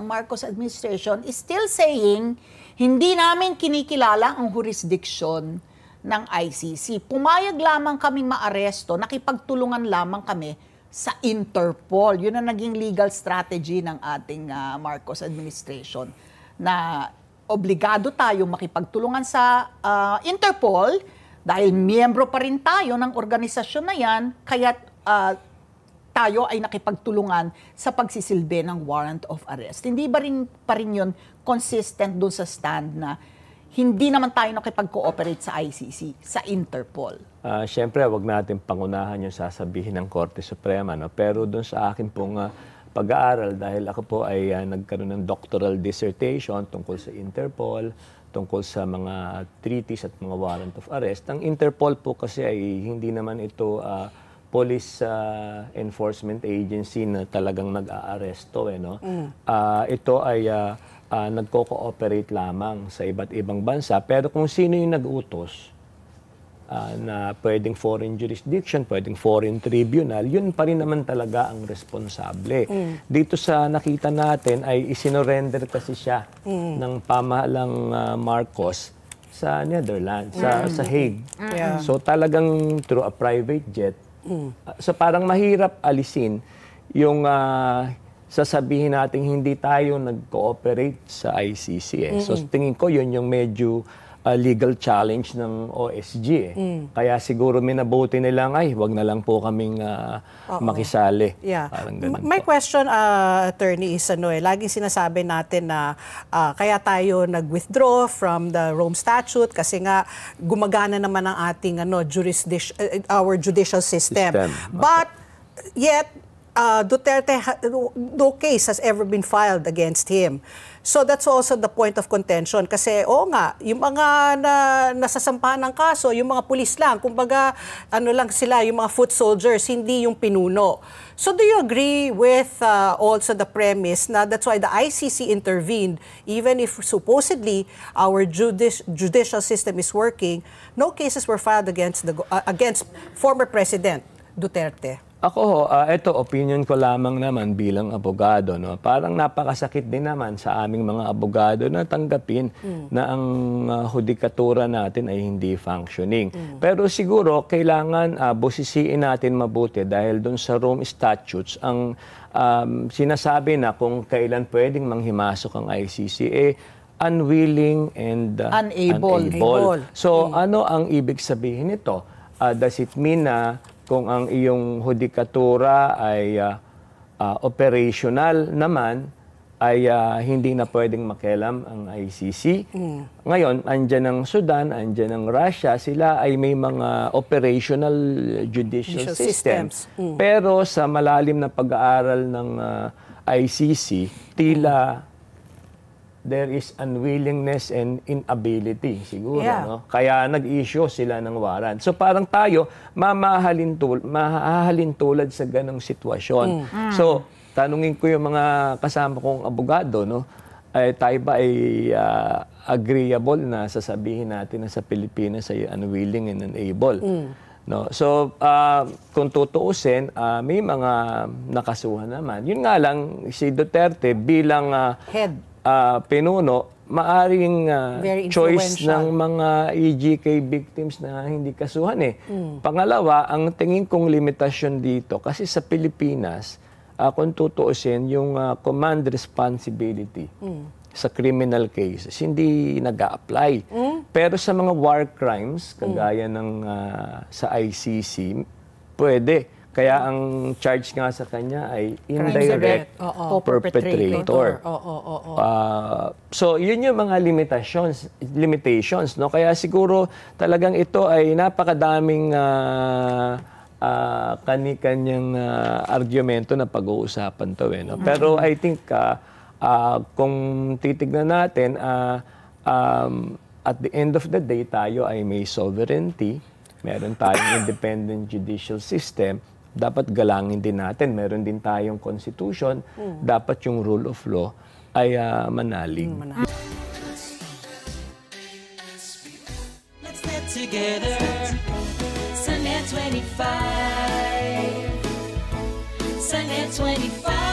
Marcos administration is still saying hindi namin kinikilala ang jurisdiction ng ICC. Pumayag lamang kaming maaresto, nakipagtulungan lamang kami sa Interpol. Yun ang naging legal strategy ng ating Marcos administration, na obligado tayong makipagtulungan sa Interpol dahil miyembro pa rin tayo ng organisasyon na yan, kaya tayo ay nakipagtulungan sa pagsisilbi ng warrant of arrest. Hindi ba rin pa rin yun consistent doon sa stand na hindi naman tayo nakipag-cooperate sa ICC, sa Interpol? Siyempre, wag natin pangunahan yung sasabihin ng Korte Suprema. No? Pero doon sa akin pong pag-aaral, dahil ako po ay nagkaroon ng doctoral dissertation tungkol sa Interpol, tungkol sa mga treaties at mga warrant of arrest. Ang Interpol po kasi ay hindi naman ito police enforcement agency na talagang nag-aaresto. No? Ito ay nagko-cooperate lamang sa iba't ibang bansa. Pero kung sino yung nag-utos na pwedeng foreign jurisdiction, pwedeng foreign tribunal, yun pa rin naman talaga ang responsable. Dito sa nakita natin ay isinorender kasi siya ng pamahalang Marcos sa Netherlands, sa Hague. So talagang through a private jet. So parang mahirap alisin yung sasabihin natin hindi tayo nag-cooperate sa ICC. So tingin ko yun yung medyo legal challenge ng OSG. Kaya siguro minabuti nilang, ay, wag na lang po kaming makisali. Parang ganun My question, attorney, is laging sinasabi natin na kaya tayo nag-withdraw from the Rome Statute kasi nga gumagana naman ang ating our judicial system. But yet, Duterte, no case has ever been filed against him. So that's also the point of contention. Kasi, nga, yung mga nasasampahan ng kaso, yung mga pulis lang, kumbaga, lang sila, yung mga foot soldiers, hindi yung pinuno. So do you agree with also the premise na that's why the ICC intervened, even if supposedly our judicial system is working, no cases were filed against former President Duterte? Ako, ito, opinion ko lamang naman bilang abogado. No? Parang napakasakit din naman sa aming mga abogado na tanggapin na ang hudikatura natin ay hindi functioning. Pero siguro, kailangan busisiin natin mabuti dahil doon sa Rome Statutes, ang sinasabi na kung kailan pwedeng manghimasok ang ICC, unwilling and unable. So, ano ang ibig sabihin nito? Does it mean na kung ang iyong hudikatura ay operational naman, ay hindi na pwedeng makialam ang ICC. Ngayon, andyan ang Sudan, andyan ang Russia, sila ay may mga operational judicial systems. Pero sa malalim na pag-aaral ng ICC, tila there is unwillingness and inability siguro. No? Kaya nag-issue sila ng warrant. So parang tayo, mahahalin tulad sa ganong sitwasyon. So, tanungin ko yung mga kasama kong abogado, no? Tayo ba ay agreeable na sasabihin natin na sa Pilipinas ay unwilling and unable? No? So, kung tutuusin, may mga nakasuhan naman. Yun nga lang, si Duterte bilang head pinuno, maaring choice ng mga EJK victims na hindi kasuhan. Pangalawa, ang tingin kong limitasyon dito, kasi sa Pilipinas, kung tutuusin, yung command responsibility sa criminal cases, hindi nag-a-apply. Pero sa mga war crimes, kagaya ng sa ICC, pwede. Kaya ang charge nga sa kanya ay indirect perpetrator. So, yun yung mga limitations. No? Kaya siguro talagang ito ay napakadaming kani-kanyang argumento na pag-uusapan to. No? Pero I think kung titignan natin, at the end of the day, tayo ay may sovereignty, meron tayong independent judicial system, dapat galangin din natin. Meron din tayong constitution. Dapat yung rule of law ay manalig. Let's get together. Sunday 25. Sunday 25.